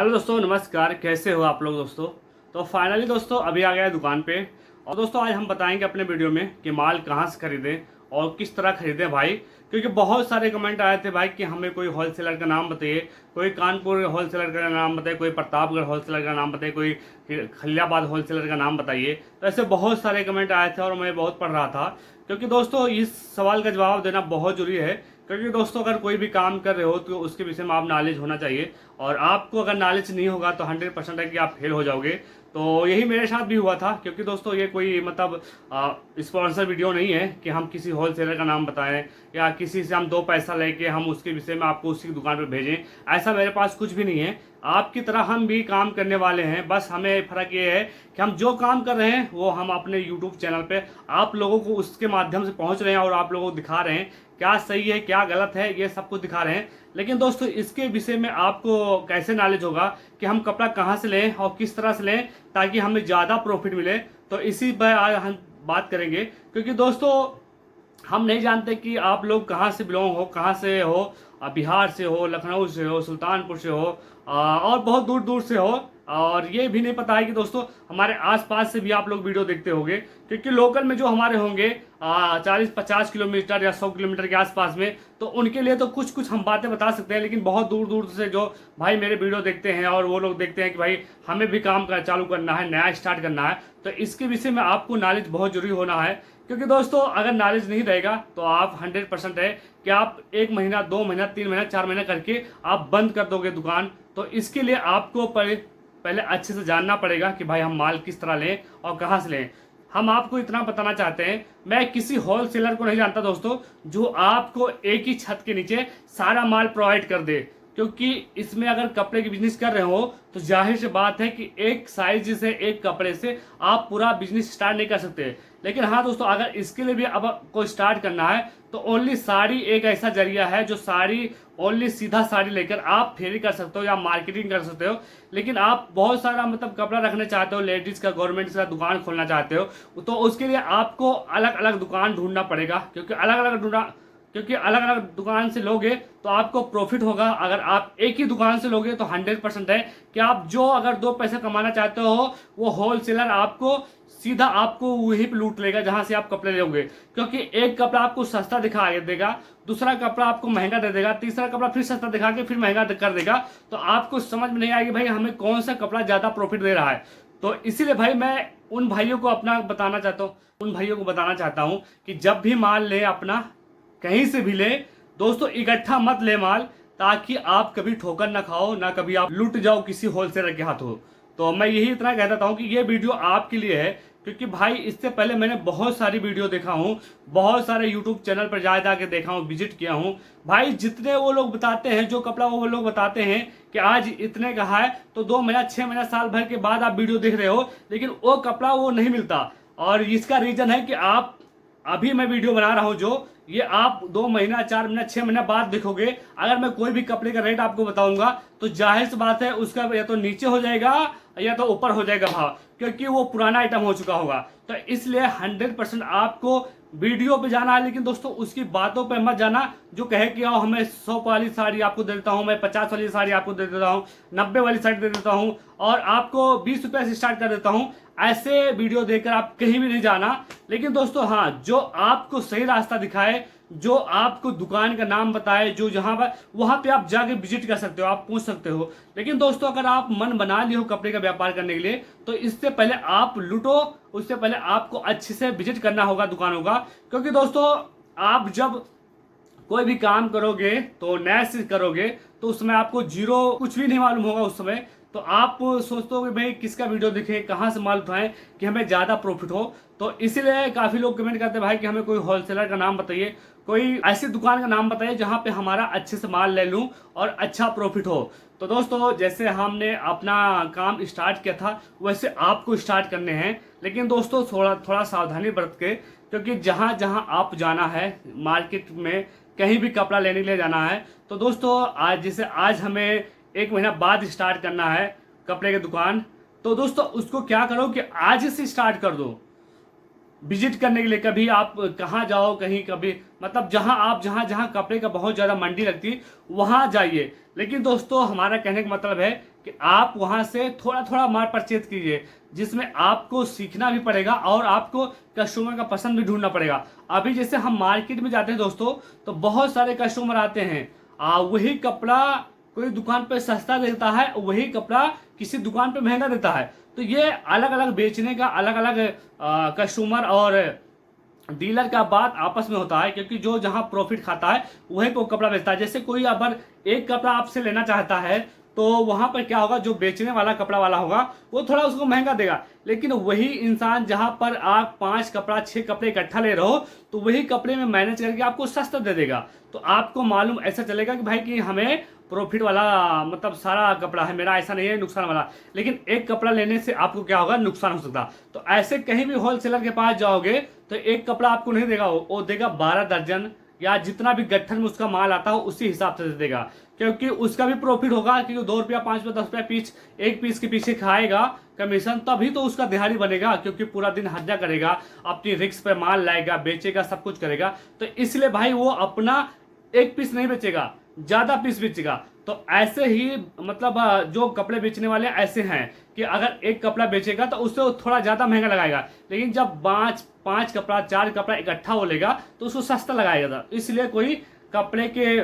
Hello दोस्तों, नमस्कार। कैसे हो आप लोग दोस्तों? तो फाइनली दोस्तों अभी आ गया है दुकान पे। और दोस्तों आज हम बताएंगे अपने वीडियो में कि माल कहाँ से खरीदें और किस तरह खरीदें भाई। क्योंकि बहुत सारे कमेंट आए थे भाई कि हमें कोई होलसेलर का नाम बताइए, कोई कानपुर होलसेलर का नाम बताइए, कोई प्रतापगढ़ होलसेलर का नाम बताइए, कोई खलियाबाद होलसेलर का नाम बताइए। तो ऐसे बहुत सारे कमेंट आए थे और मैं बहुत पढ़ रहा था। क्योंकि दोस्तों इस सवाल का जवाब देना बहुत जरूरी है। क्योंकि दोस्तों अगर कोई भी काम कर रहे हो तो उसके विषय में आप नॉलेज होना चाहिए। और आपको अगर नॉलेज नहीं होगा तो 100% है कि आप फेल हो जाओगे। तो यही मेरे साथ भी हुआ था। क्योंकि दोस्तों ये कोई मतलब स्पॉन्सर वीडियो नहीं है कि हम किसी होलसेलर का नाम बताएं या किसी से हम दो पैसा लेके हम उसके विषय में आपको उसकी दुकान पर भेजें। ऐसा मेरे पास कुछ भी नहीं है। आपकी तरह हम भी काम करने वाले हैं। बस हमें फ़र्क ये है कि हम जो काम कर रहे हैं वो हम अपने यूट्यूब चैनल पे आप लोगों को उसके माध्यम से पहुंच रहे हैं और आप लोगों को दिखा रहे हैं क्या सही है क्या गलत है, ये सब कुछ दिखा रहे हैं। लेकिन दोस्तों इसके विषय में आपको कैसे नॉलेज होगा कि हम कपड़ा कहाँ से लें और किस तरह से लें ताकि हमें ज़्यादा प्रॉफिट मिले, तो इसी पर आज हम बात करेंगे। क्योंकि दोस्तों हम नहीं जानते कि आप लोग कहाँ से बिलोंग हो, कहाँ से हो। बिहार से हो, लखनऊ से हो, सुल्तानपुर से हो, और बहुत दूर दूर से हो। और ये भी नहीं पता है कि दोस्तों हमारे आसपास से भी आप लोग वीडियो देखते होंगे। क्योंकि लोकल में जो हमारे होंगे 40-50 किलोमीटर या 100 किलोमीटर के आसपास में, तो उनके लिए तो कुछ कुछ हम बातें बता सकते हैं। लेकिन बहुत दूर दूर से जो भाई मेरे वीडियो देखते हैं और वो लोग देखते हैं कि भाई हमें भी काम चालू करना है, नया स्टार्ट करना है, तो इसके विषय में आपको नॉलेज बहुत जरूरी होना है। क्योंकि दोस्तों अगर नॉलेज नहीं रहेगा तो आप 100% है कि आप 1 महीना, 2 महीना, 3 महीना, 4 महीना करके आप बंद कर दोगे दुकान। तो इसके लिए आपको पहले अच्छे से जानना पड़ेगा कि भाई हम माल किस तरह लें और कहाँ से लें। हम आपको इतना बताना चाहते हैं, मैं किसी होलसेलर को नहीं जानता दोस्तों जो आपको एक ही छत के नीचे सारा माल प्रोवाइड कर दे। क्योंकि इसमें अगर कपड़े की बिजनेस कर रहे हो तो जाहिर सी बात है कि एक साइज से, एक कपड़े से आप पूरा बिजनेस स्टार्ट नहीं कर सकते। लेकिन हाँ दोस्तों, अगर इसके लिए भी अब को स्टार्ट करना है तो ओनली साड़ी एक ऐसा जरिया है जो साड़ी ओनली सीधा साड़ी लेकर आप फेरी कर सकते हो या मार्केटिंग कर सकते हो। लेकिन आप बहुत सारा मतलब कपड़ा रखना चाहते हो, लेडीज का, गवर्नमेंट का दुकान खोलना चाहते हो, तो उसके लिए आपको अलग अलग दुकान ढूंढना पड़ेगा। क्योंकि अलग अलग दुकान से लोगे तो आपको प्रॉफिट होगा। अगर आप एक ही दुकान से लोगे तो 100% है कि आप जो अगर 2 पैसे कमाना चाहते हो वो होलसेलर आपको सीधा आपको वहीं पे लूट लेगा जहां से आप कपड़े लोगे। क्योंकि एक कपड़ा आपको सस्ता दिखा देगा, दूसरा कपड़ा आपको महंगा दे देगा, तीसरा कपड़ा फिर सस्ता दिखा के फिर महंगा कर देगा। तो आपको समझ में नहीं आएगी भाई हमें कौन सा कपड़ा ज्यादा प्रॉफिट दे रहा है। तो इसीलिए भाई मैं उन भाइयों को बताना चाहता हूँ कि जब भी माल ले अपना कहीं से भी ले दोस्तों, इकट्ठा मत ले माल, ताकि आप कभी ठोकर ना खाओ, ना कभी आप लूट जाओ किसी होलसेलर के हाथों। तो मैं यही इतना कह देता हूँ कि ये वीडियो आपके लिए है। क्योंकि भाई इससे पहले मैंने बहुत सारी वीडियो देखा हूँ, बहुत सारे यूट्यूब चैनल पर जा के देखा हूँ, विजिट किया हूँ। भाई जितने वो लोग बताते हैं, जो कपड़ा वो लोग बताते हैं कि आज इतने का है, तो 2 महीना, 6 महीना, साल भर के बाद आप वीडियो देख रहे हो, लेकिन वो कपड़ा वो नहीं मिलता। और इसका रीजन है कि आप अभी मैं वीडियो बना रहा हूं जो ये आप 2 महीना, 4 महीना, 6 महीना बाद देखोगे। अगर मैं कोई भी कपड़े का रेट आपको बताऊंगा तो जाहिर सी बात है उसका या तो नीचे हो जाएगा या तो ऊपर हो जाएगा भाव, क्योंकि वो पुराना आइटम हो चुका होगा। तो इसलिए 100% आपको वीडियो पे जाना है। लेकिन दोस्तों उसकी बातों पे मत जाना जो कहे कि आओ हमें 100 वाली साड़ी आपको दे देता हूँ, मैं 50 वाली साड़ी आपको दे देता हूँ, 90 वाली साड़ी दे देता हूँ और आपको 20 रुपये से स्टार्ट कर देता हूँ। ऐसे वीडियो देखकर आप कहीं भी नहीं जाना। लेकिन दोस्तों हाँ, जो आपको सही रास्ता दिखाए, जो आपको दुकान का नाम बताए, जो जहां पर वहां पे आप जाके विजिट कर सकते हो, आप पूछ सकते हो। लेकिन दोस्तों अगर आप मन बना लिए हो कपड़े का व्यापार करने के लिए तो इससे पहले आप लूटो, उससे पहले आपको अच्छे से विजिट करना होगा दुकानों का। क्योंकि दोस्तों आप जब कोई भी काम करोगे तो नया से करोगे तो उसमें आपको जीरो कुछ भी नहीं मालूम होगा उस समय। तो आप सोचते हो कि भाई किसका वीडियो देखें, कहाँ से माल उठाएं कि हमें ज़्यादा प्रॉफिट हो। तो इसीलिए काफ़ी लोग कमेंट करते हैं भाई कि हमें कोई होलसेलर का नाम बताइए, कोई ऐसी दुकान का नाम बताइए जहाँ पे हमारा अच्छे से माल ले लूँ और अच्छा प्रॉफिट हो। तो दोस्तों जैसे हमने अपना काम स्टार्ट किया था वैसे आपको स्टार्ट करने हैं। लेकिन दोस्तों थोड़ा सावधानी बरत के, क्योंकि जहाँ जहाँ आप जाना है मार्केट में, कहीं भी कपड़ा लेने के लिए जाना है, तो दोस्तों आज हमें 1 महीना बाद स्टार्ट करना है कपड़े की दुकान। तो दोस्तों उसको क्या करो कि आज से स्टार्ट कर दो विजिट करने के लिए। कभी आप कहाँ जाओ, कहीं कभी मतलब जहाँ कपड़े का बहुत ज़्यादा मंडी लगती है वहाँ जाइए। लेकिन दोस्तों हमारा कहने का मतलब है कि आप वहां से थोड़ा थोड़ा माल परचेज कीजिए, जिसमें आपको सीखना भी पड़ेगा और आपको कस्टमर का पसंद भी ढूंढना पड़ेगा। अभी जैसे हम मार्केट में जाते हैं दोस्तों, तो बहुत सारे कस्टमर आते हैं, वही कपड़ा कोई दुकान पे सस्ता देता है, वही कपड़ा किसी दुकान पे महंगा देता है। तो ये अलग अलग बेचने का अलग अलग कस्टमर और डीलर का बात आपस में होता है, क्योंकि जो जहां प्रॉफिट खाता है वही को कपड़ा बेचता है। जैसे कोई अगर एक कपड़ा आपसे लेना चाहता है, तो वहां पर क्या होगा, जो बेचने वाला कपड़ा वाला होगा वो थोड़ा उसको महंगा देगा, लेकिन वही इंसान जहां पर आप 5 कपड़ा 6 कपड़े इकट्ठा ले रहे हो, तो वही कपड़े में मैनेज करके आपको सस्ता दे देगा। तो आपको मालूम ऐसा चलेगा कि भाई कि हमें प्रॉफिट वाला मतलब सारा कपड़ा है मेरा, ऐसा नहीं है नुकसान वाला। लेकिन एक कपड़ा लेने से आपको क्या होगा, नुकसान हो सकता। तो ऐसे कहीं भी होलसेलर के पास जाओगे तो एक कपड़ा आपको नहीं देगा, वो देगा 12 दर्जन या जितना भी गट्ठन में उसका माल आता हो उसी हिसाब से दे देगा, क्योंकि उसका भी प्रॉफिट होगा, क्योंकि 2 रुपया 5 रुपया 10 रुपया पीस एक पीस के पीछे खाएगा कमीशन, तभी तो उसका दिहाड़ी बनेगा, क्योंकि पूरा दिन हर्जा करेगा, अपनी रिस्क पे माल लाएगा, बेचेगा, सब कुछ करेगा। तो इसलिए भाई वो अपना एक पीस नहीं बेचेगा, ज्यादा पीस बेचेगा। तो ऐसे ही मतलब जो कपड़े बेचने वाले ऐसे हैं कि अगर एक कपड़ा बेचेगा तो उससे वो थोड़ा ज्यादा महंगा लगाएगा, लेकिन जब पांच कपड़ा 4 कपड़ा इकट्ठा हो लेगा तो उसको सस्ता लगाएगा। इसलिए कोई कपड़े के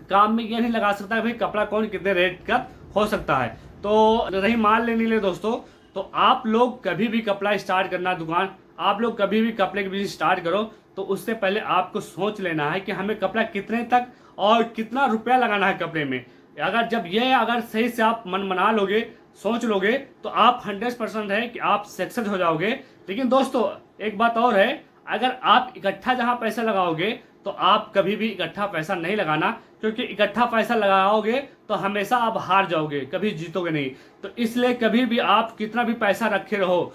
काम में ये नहीं लगा सकता भाई कपड़ा कौन कितने रेट का हो सकता है। तो रही माल लेने लिए दोस्तों, तो आप लोग कभी भी कपड़ा स्टार्ट करना दुकान, आप लोग कभी भी कपड़े के बिजनेस स्टार्ट करो तो उससे पहले आपको सोच लेना है कि हमें कपड़ा कितने तक और कितना रुपया लगाना है कपड़े में। अगर सही से आप मन बना लोगे, सोच लोगे, तो आप 100% है कि आप सक्सेस हो जाओगे। लेकिन दोस्तों एक बात और है, अगर आप इकट्ठा जहां पैसा लगाओगे तो आप कभी भी इकट्ठा पैसा नहीं लगाना, क्योंकि इकट्ठा पैसा लगाओगे तो हमेशा आप हार जाओगे, कभी जीतोगे नहीं। तो इसलिए कभी भी आप कितना भी पैसा रखे रहो,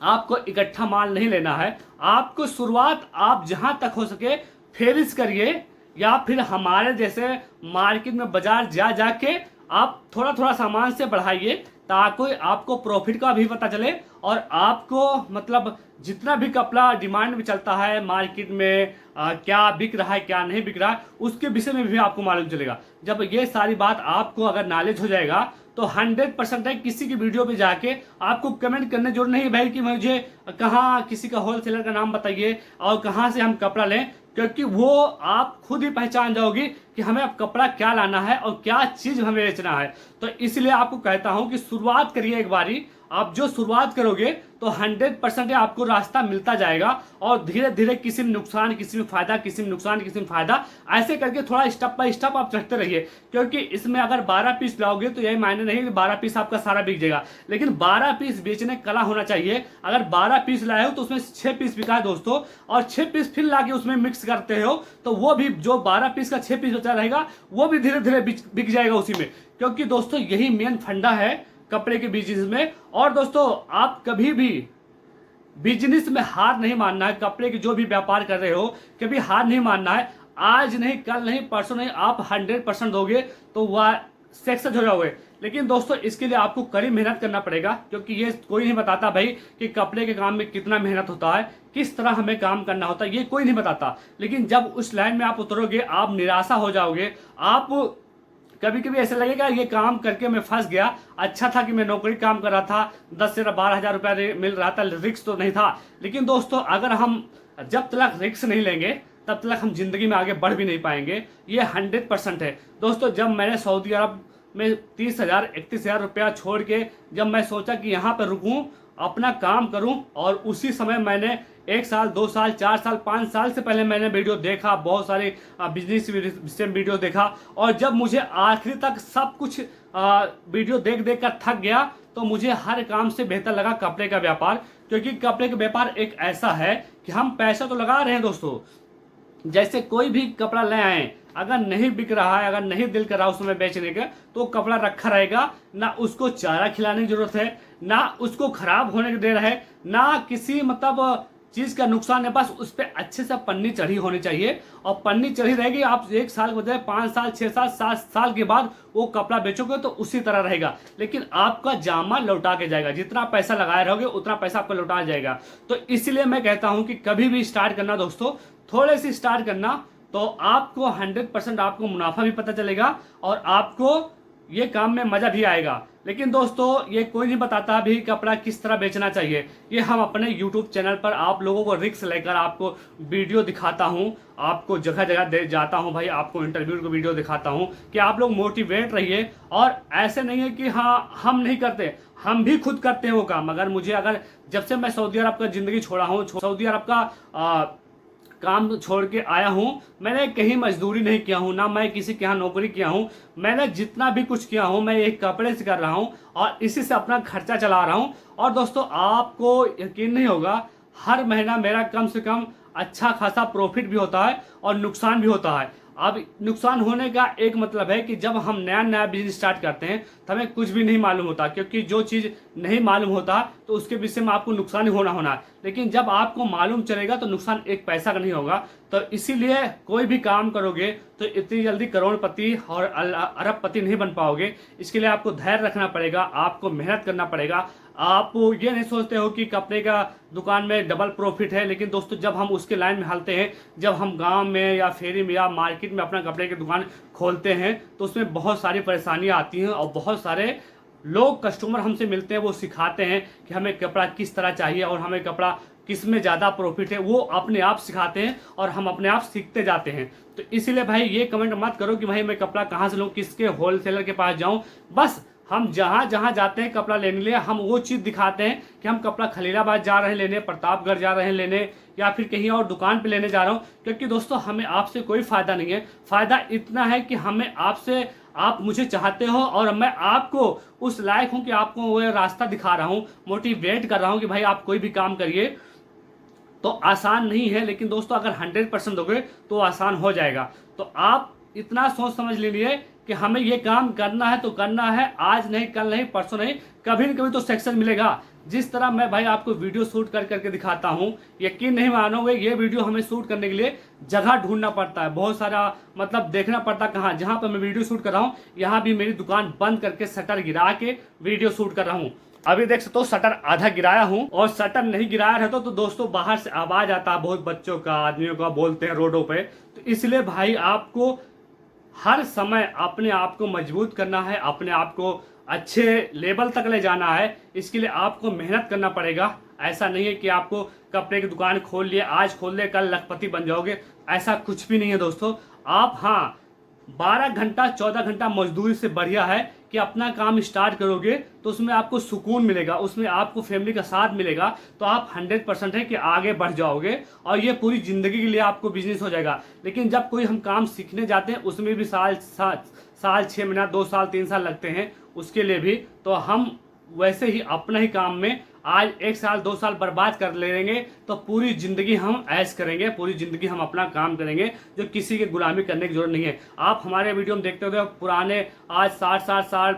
आपको इकट्ठा माल नहीं लेना है। आपको शुरुआत आप जहां तक हो सके फेरिस करिए, या फिर हमारे जैसे मार्केट में बाजार जा जाके आप थोड़ा थोड़ा सामान से बढ़ाइए, ताकि आपको प्रॉफिट का भी पता चले और आपको मतलब जितना भी कपड़ा डिमांड में चलता है मार्केट में, क्या बिक रहा है क्या नहीं बिक रहा है, उसके विषय में भी आपको मालूम चलेगा। जब ये सारी बात आपको अगर नॉलेज हो जाएगा तो 100% है किसी की वीडियो पे जाके आपको कमेंट करने जरूर नहीं भाई कि मुझे कहाँ किसी का होलसेलर का नाम बताइए और कहाँ से हम कपड़ा लें, क्योंकि वो आप खुद ही पहचान जाओगी कि हमें अब कपड़ा क्या लाना है और क्या चीज हमें बेचना है। तो इसलिए आपको कहता हूं कि शुरुआत करिए एक बारी। आप जो शुरुआत करोगे तो 100% आपको रास्ता मिलता जाएगा, और धीरे धीरे किसी में नुकसान किसी में फायदा, किसी में नुकसान किसी में फायदा, ऐसे करके थोड़ा स्टेप बाय स्टेप आप चढ़ते रहिए। क्योंकि इसमें अगर 12 पीस लाओगे तो यही मायने नहीं कि 12 पीस आपका सारा बिक जाएगा, लेकिन 12 पीस बेचने कला होना चाहिए। अगर 12 पीस लाए हो तो उसमें 6 पीस बिका है दोस्तों, और 6 पीस फिर लाके उसमें मिक्स करते हो तो वो भी जो 12 पीस का 6 पीस बचा रहेगा वो भी धीरे धीरे बिक जाएगा उसी में। क्योंकि दोस्तों यही मेन फंडा है कपड़े के बिजनेस में। और दोस्तों आप कभी भी बिजनेस में हार नहीं मानना है, कपड़े के जो भी व्यापार कर रहे हो कभी हार नहीं मानना है। आज नहीं कल नहीं परसों नहीं, आप 100% दोगे तो वह सक्सेस हो जाओगे। लेकिन दोस्तों इसके लिए आपको कड़ी मेहनत करना पड़ेगा, क्योंकि ये कोई नहीं बताता भाई कि कपड़े के काम में कितना मेहनत होता है, किस तरह हमें काम करना होता है, ये कोई नहीं बताता। लेकिन जब उस लाइन में आप उतरोगे आप निराशा हो जाओगे। आप कभी कभी ऐसा लगेगा ये काम करके मैं फंस गया, अच्छा था कि मैं नौकरी काम कर रहा था, 10 से 12 हजार रुपया मिल रहा था, रिस्क तो नहीं था। लेकिन दोस्तों अगर हम जब तक रिस्क नहीं लेंगे तब तक हम जिंदगी में आगे बढ़ भी नहीं पाएंगे, ये 100% है। दोस्तों जब मैंने सऊदी अरब में 30,000 31,000 रुपया छोड़ के जब मैं सोचा कि यहाँ पर रुकूं, अपना काम करूं, और उसी समय मैंने 1 साल 2 साल 4 साल 5 साल से पहले मैंने वीडियो देखा, बहुत सारे बिजनेस से वीडियो देखा, और जब मुझे आखिरी तक सब कुछ वीडियो देख देख कर थक गया तो मुझे हर काम से बेहतर लगा कपड़े का व्यापार। क्योंकि कपड़े का व्यापार एक ऐसा है कि हम पैसा तो लगा रहे हैं दोस्तों, जैसे कोई भी कपड़ा ले आए, अगर नहीं बिक रहा है, अगर नहीं दिल कर रहा उस समय बेचने का, तो कपड़ा रखा रहेगा, ना उसको चारा खिलाने की जरूरत है, ना उसको खराब होने की देर है, ना किसी मतलब चीज का नुकसान है। बस उस पर अच्छे से पन्नी चढ़ी होनी चाहिए, और पन्नी चढ़ी रहेगी। आप 1 साल के बजाय 5 साल 6 साल 7 साल के बाद वो कपड़ा बेचोगे तो उसी तरह रहेगा, लेकिन आपका जामा लौटा के जाएगा। जितना पैसा लगाए रहोगे उतना पैसा आपको लौटा जाएगा। तो इसलिए मैं कहता हूं कि कभी भी स्टार्ट करना दोस्तों, थोड़े से स्टार्ट करना, तो आपको 100% आपको मुनाफा भी पता चलेगा, और आपको ये काम में मज़ा भी आएगा। लेकिन दोस्तों ये कोई नहीं बताता भी कपड़ा किस तरह बेचना चाहिए। ये हम अपने YouTube चैनल पर आप लोगों को रिस्क लेकर आपको वीडियो दिखाता हूँ, आपको जगह जगह दे जाता हूँ भाई, आपको इंटरव्यू को वीडियो दिखाता हूँ कि आप लोग मोटिवेट रहिए। और ऐसे नहीं है कि हाँ हम नहीं करते, हम भी खुद करते हैं वो काम। मगर मुझे अगर जब से मैं सऊदी अरब का ज़िंदगी छोड़ा हूँ, सऊदी अरब का काम छोड़ के आया हूँ, मैंने कहीं मजदूरी नहीं किया हूँ, ना मैं किसी के यहाँ नौकरी किया हूँ। मैंने जितना भी कुछ किया हूँ मैं एक कपड़े से कर रहा हूँ और इसी से अपना खर्चा चला रहा हूँ। और दोस्तों आपको यकीन नहीं होगा, हर महीना मेरा कम से कम अच्छा खासा प्रॉफिट भी होता है और नुकसान भी होता है। अब नुकसान होने का एक मतलब है कि जब हम नया नया बिजनेस स्टार्ट करते हैं तो हमें कुछ भी नहीं मालूम होता, क्योंकि जो चीज़ नहीं मालूम होता तो उसके विषय में आपको नुकसान ही होना है। लेकिन जब आपको मालूम चलेगा तो नुकसान एक पैसा का नहीं होगा। तो इसीलिए कोई भी काम करोगे तो इतनी जल्दी करोड़पति और अरबपति नहीं बन पाओगे। इसके लिए आपको धैर्य रखना पड़ेगा, आपको मेहनत करना पड़ेगा। आप ये नहीं सोचते हो कि कपड़े का दुकान में डबल प्रॉफिट है, लेकिन दोस्तों जब हम उसके लाइन में हलते हैं, जब हम गांव में या फेरी में या मार्केट में अपना कपड़े की दुकान खोलते हैं तो उसमें बहुत सारी परेशानियां आती हैं और बहुत सारे लोग कस्टमर हमसे मिलते हैं, वो सिखाते हैं कि हमें कपड़ा किस तरह चाहिए और हमें कपड़ा किस में ज़्यादा प्रॉफिट है। वो अपने आप सिखाते हैं और हम अपने आप सीखते जाते हैं। तो इसीलिए भाई ये कमेंट मत करो कि भाई मैं कपड़ा कहाँ से लूँ, किसके होलसेलर के पास जाऊँ। बस हम जहाँ जहाँ जाते हैं कपड़ा लेने लिए हम वो चीज़ दिखाते हैं कि हम कपड़ा खलीलाबाद जा रहे हैं लेने, प्रतापगढ़ जा रहे हैं लेने, या फिर कहीं और दुकान पे लेने जा रहा हूँ। क्योंकि दोस्तों हमें आपसे कोई फ़ायदा नहीं है, फ़ायदा इतना है कि हमें आपसे, आप मुझे चाहते हो और मैं आपको उस लायक हूँ कि आपको वो रास्ता दिखा रहा हूँ, मोटिवेट कर रहा हूँ कि भाई आप कोई भी काम करिए। तो आसान नहीं है, लेकिन दोस्तों अगर 100% दोगे तो आसान हो जाएगा। तो आप इतना सोच समझ लीजिए कि हमें ये काम करना है तो करना है, आज नहीं, कल नहीं, परसों नहीं, कभी न कभी तो सक्सेस मिलेगा। जिस तरह मैं भाई आपको वीडियो शूट कर करके दिखाता हूँ, यकीन नहीं मानोगे, ये वीडियो हमें शूट करने के लिए जगह ढूंढना पड़ता है, बहुत सारा मतलब देखना पड़ता है कहाँ, जहाँ पर मैं वीडियो शूट कर रहा हूँ यहाँ भी मेरी दुकान बंद करके शटर गिरा के वीडियो शूट कर रहा हूँ। अभी देख सकते हो शटर आधा गिराया हूँ, और शटर नहीं गिराया रहता तो दोस्तों बाहर से आवाज आता है बहुत बच्चों का, आदमियों का, बोलते हैं रोडों पे। तो इसलिए भाई आपको हर समय अपने आप को मजबूत करना है, अपने आप को अच्छे लेवल तक ले जाना है। इसके लिए आपको मेहनत करना पड़ेगा। ऐसा नहीं है कि आपको कपड़े की दुकान खोल लिए, आज खोल ले कल लखपति बन जाओगे, ऐसा कुछ भी नहीं है दोस्तों। आप हाँ 12 घंटा 14 घंटा मजदूरी से बढ़िया है कि अपना काम स्टार्ट करोगे तो उसमें आपको सुकून मिलेगा, उसमें आपको फैमिली का साथ मिलेगा, तो आप 100% है कि आगे बढ़ जाओगे और ये पूरी ज़िंदगी के लिए आपको बिजनेस हो जाएगा। लेकिन जब कोई हम काम सीखने जाते हैं उसमें भी साल 6 महीना, 2 साल 3 साल लगते हैं उसके लिए भी। तो हम वैसे ही अपना ही काम में आज 1 साल 2 साल बर्बाद कर लेंगे तो पूरी ज़िंदगी हम ऐश करेंगे, पूरी ज़िंदगी हम अपना काम करेंगे, जो किसी की गुलामी करने की जरूरत नहीं है। आप हमारे वीडियो में देखते हो पुराने आज 60-60 साल,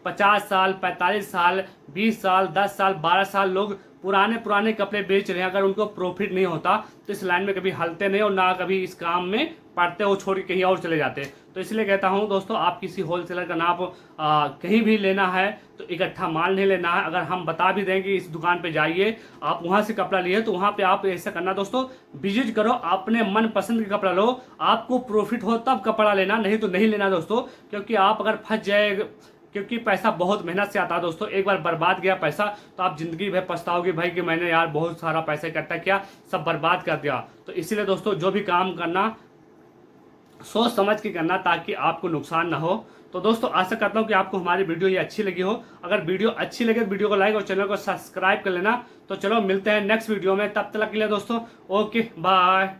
50 साल, 45 साल, 20 साल, 10 साल, 12 साल लोग पुराने कपड़े बेच रहे हैं। अगर उनको प्रॉफिट नहीं होता तो इस लाइन में कभी हलते नहीं और ना कभी इस काम में पढ़ते हो, छोड़ के कहीं और चले जाते। तो इसलिए कहता हूं दोस्तों, आप किसी होलसेलर का नाम कहीं भी लेना है तो इकट्ठा माल नहीं लेना है। अगर हम बता भी दें कि इस दुकान पे जाइए, आप वहां से कपड़ा लिए, तो वहां पे आप ऐसा करना दोस्तों, विजिट करो, अपने मन पसंद का कपड़ा लो, आपको प्रॉफिट हो तब कपड़ा लेना, नहीं तो नहीं लेना दोस्तों। क्योंकि आप अगर फंस जाए, क्योंकि पैसा बहुत मेहनत से आता है दोस्तों, एक बार बर्बाद गया पैसा तो आप जिंदगी भर पछताओगे भाई कि मैंने यार बहुत सारा पैसा इकट्ठा किया, सब बर्बाद कर दिया। तो इसीलिए दोस्तों जो भी काम करना सोच समझ के करना ताकि आपको नुकसान ना हो। तो दोस्तों आशा करता हूँ कि आपको हमारी वीडियो ये अच्छी लगी हो। अगर वीडियो अच्छी लगे तो वीडियो को लाइक और चैनल को सब्सक्राइब कर लेना। तो चलो मिलते हैं नेक्स्ट वीडियो में, तब तक के लिए दोस्तों ओके बाय।